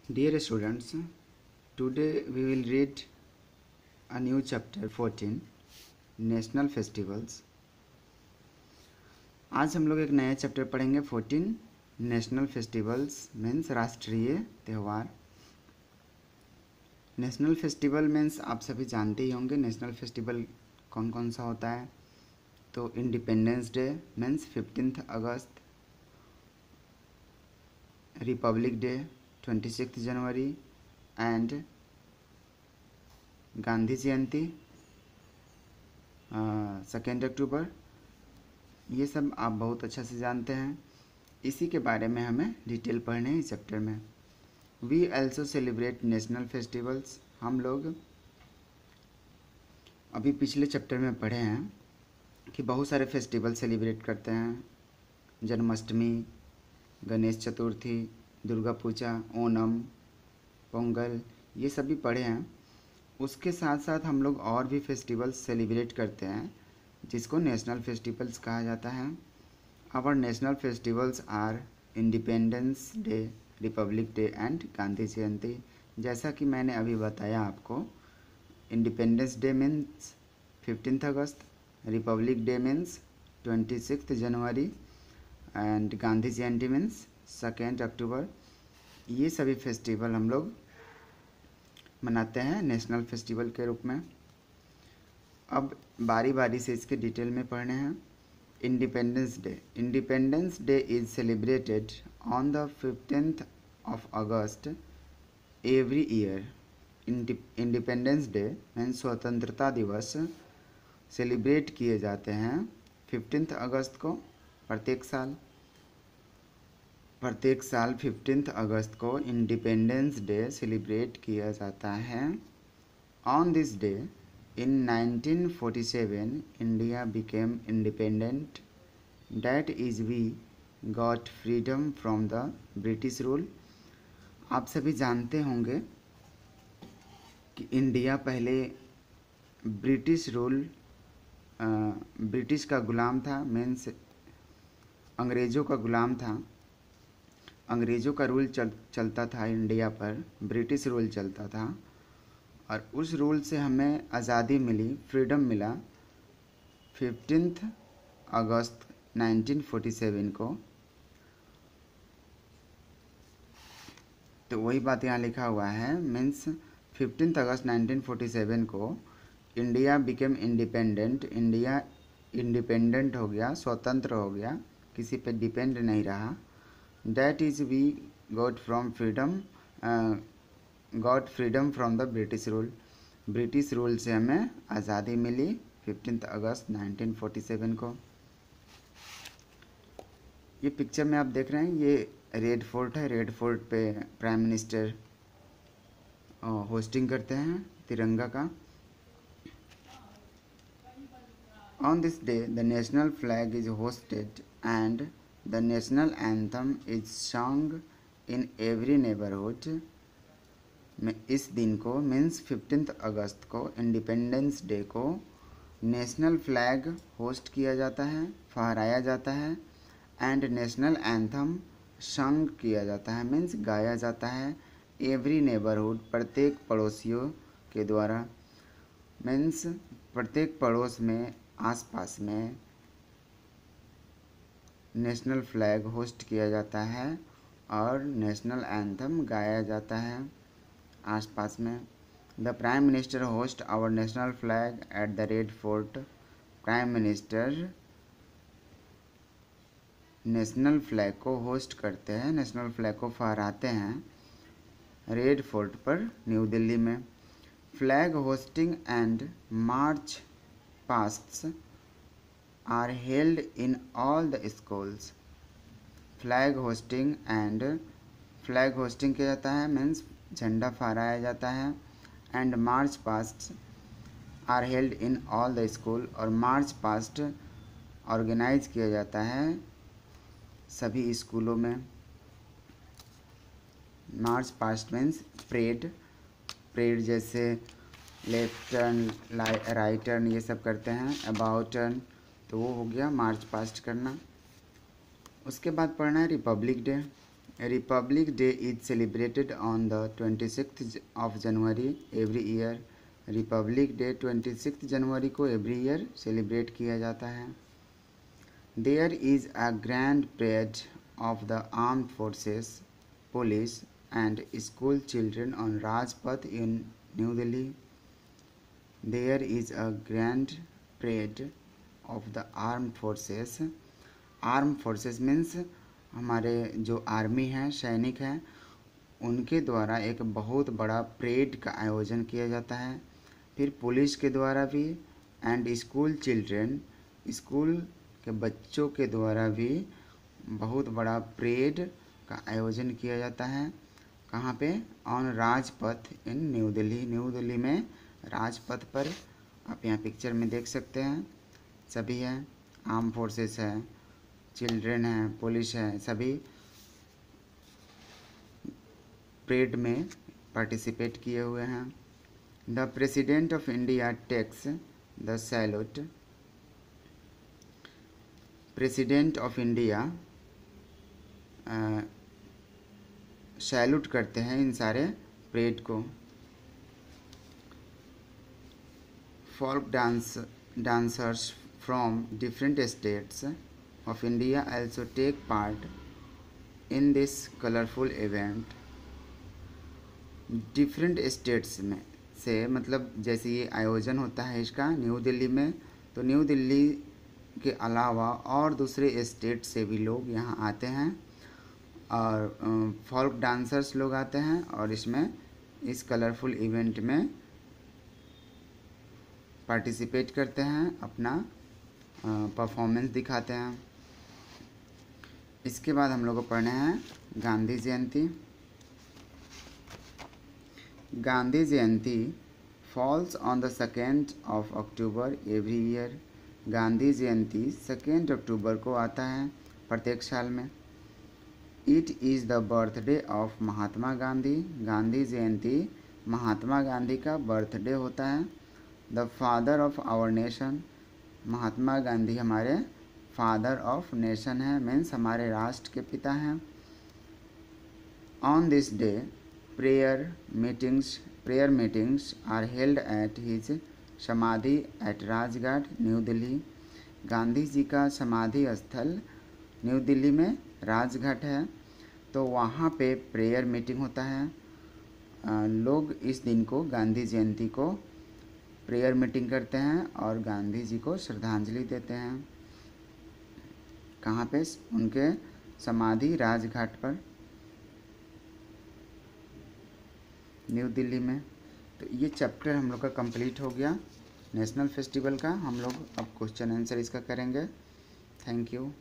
Dear students, today we will read a new chapter 14 National Festivals। आज हम लोग एक नया चैप्टर पढ़ेंगे 14 नेशनल फेस्टिवल्स मीन्स राष्ट्रीय त्यौहार। नेशनल फेस्टिवल मीन्स आप सभी जानते ही होंगे नेशनल फेस्टिवल कौन कौन सा होता है। तो इंडिपेंडेंस डे मीन्स 15 अगस्त, रिपब्लिक डे 26 जनवरी एंड गांधी जयंती 2 अक्टूबर। ये सब आप बहुत अच्छा से जानते हैं। इसी के बारे में हमें डिटेल पढ़ने हैं इस चैप्टर में। We also celebrate national festivals. हम लोग अभी पिछले चैप्टर में पढ़े हैं कि बहुत सारे फेस्टिवल सेलिब्रेट करते हैं। जन्माष्टमी, गणेश चतुर्थी, दुर्गा पूजा, ओणम, पोंगल, ये सभी पढ़े हैं। उसके साथ साथ हम लोग और भी फेस्टिवल्स सेलिब्रेट करते हैं जिसको नेशनल फेस्टिवल्स कहा जाता है। Our national festivals are independence day, republic day and Gandhi Jayanti. जैसा कि मैंने अभी बताया आपको, इंडिपेंडेंस डे मीन्स 15 अगस्त, रिपब्लिक डे मीन्स 26 जनवरी एंड गांधी जयंती मीन्स 2 अक्टूबर। ये सभी फेस्टिवल हम लोग मनाते हैं नेशनल फेस्टिवल के रूप में। अब बारी बारी से इसके डिटेल में पढ़ने हैं। Independence day. Independence day is celebrated on the 15th of August every year. Independence day means स्वतंत्रता दिवस सेलिब्रेट किए जाते हैं 15 अगस्त को प्रत्येक साल 15 अगस्त को इंडिपेंडेंस डे सेलिब्रेट किया जाता है। On this day in 1947 India became independent, that is we got freedom from the British rule. आप सभी जानते होंगे कि इंडिया पहले ब्रिटिश का गुलाम था, मीन्स अंग्रेज़ों का गुलाम था। अंग्रेज़ों का रूल चलता था इंडिया पर, ब्रिटिश रूल चलता था और उस रूल से हमें आज़ादी मिली, फ्रीडम मिला 15 अगस्त 1947 को। तो वही बात यहाँ लिखा हुआ है, मीन्स 15 अगस्त 1947 को India became independent. India independent हो गया, स्वतंत्र हो गया, किसी पे डिपेंड नहीं रहा। That is we got freedom from the British rule। British rule से हमें आज़ादी मिली 15 अगस्त 1947 को। ये पिक्चर में आप देख रहे हैं, ये रेड फोर्ट है। रेड फोर्ट पे प्राइम मिनिस्टर होस्टिंग करते हैं तिरंगा का। On this day the national flag is hosted and The national anthem is sung in every neighborhood। में इस दिन को मीन्स 15 अगस्त को, इंडिपेंडेंस डे को, नेशनल फ्लैग होस्ट किया जाता है, फहराया जाता है एंड नेशनल एंथम संग किया जाता है, मीन्स गाया जाता है एवरी नेबरहुड, प्रत्येक पड़ोसियों के द्वारा। मीन्स प्रत्येक पड़ोस में, आसपास में नेशनल फ्लैग होस्ट किया जाता है और नेशनल एंथम गाया जाता है आसपास में। The prime minister host our national flag at the Red Fort. Prime minister national flag को होस्ट करते हैं, नेशनल फ्लैग को फहराते हैं रेड फोर्ट पर, न्यू दिल्ली में। Flag hosting and march pasts are held in all the schools। Flag hosting किया जाता है, मीन्स झंडा फहराया जाता है, and march past are held in all the school, और मार्च पास्ट ऑर्गेनाइज किया जाता है सभी स्कूलों में। मार्च पास्ट मीन्स परेड जैसे लेफ्ट टर्न, राइट टर्न, ये सब करते हैं, अबाउट टर्न, तो वो हो गया मार्च पास्ट करना। उसके बाद पढ़ना है republic day. Republic day is celebrated on the 26th of January every year. Republic day 26 जनवरी को एवरी ईयर सेलिब्रेट किया जाता है। There is a grand parade of the armed forces, police and school children on Rajpath in New Delhi. There is a grand parade of the armed forces. Arm forces means हमारे जो army है, सैनिक हैं, उनके द्वारा एक बहुत बड़ा परेड का आयोजन किया जाता है। फिर पुलिस के द्वारा भी एंड स्कूल चिल्ड्रन, स्कूल के बच्चों के द्वारा भी बहुत बड़ा परेड का आयोजन किया जाता है। कहाँ पे? On Rajpath in New Delhi. New Delhi में राजपथ पर आप यहाँ पिक्चर में देख सकते हैं, सभी है, आर्म फोर्सेस है, चिल्ड्रन है, पुलिस है, सभी परेड में पार्टिसिपेट किए हुए हैं। The president of India takes the salute. President of India salute करते हैं इन सारे परेड को। Folk dancers from different states of India also take part in this colorful event। Different states में से मतलब जैसे ये आयोजन होता है इसका न्यू दिल्ली में, तो न्यू दिल्ली के अलावा और दूसरे स्टेट से भी लोग यहाँ आते हैं और फोल्क डांसर्स लोग आते हैं और इसमें इस कलरफुल इवेंट में पार्टिसिपेट करते हैं, अपना परफॉर्मेंस दिखाते हैं। इसके बाद हम लोग को पढ़ने हैं Gandhi Jayanti. Gandhi Jayanti falls on the 2nd of October every year. Gandhi Jayanti 2 अक्टूबर को आता है प्रत्येक साल में। It is the birthday of Mahatma Gandhi. Gandhi Jayanti Mahatma Gandhi का बर्थडे होता है। The father of our nation. Mahatma Gandhi हमारे फादर ऑफ नेशन है, मीन्स हमारे राष्ट्र के पिता हैं। On this day prayer meetings are held at his samadhi eight Rajghat new Delhi. Gandhi ji का समाधि स्थल न्यू दिल्ली में राजघाट है, तो वहाँ पे प्रेयर मीटिंग होता है। लोग इस दिन को, गांधी जयंती को, प्रेयर मीटिंग करते हैं और गांधी जी को श्रद्धांजलि देते हैं। कहाँ पे? उनके समाधि राजघाट पर न्यू दिल्ली में। तो ये चैप्टर हम लोग का कंप्लीट हो गया नेशनल फेस्टिवल का। हम लोग अब क्वेश्चन आंसर इसका करेंगे। Thank you.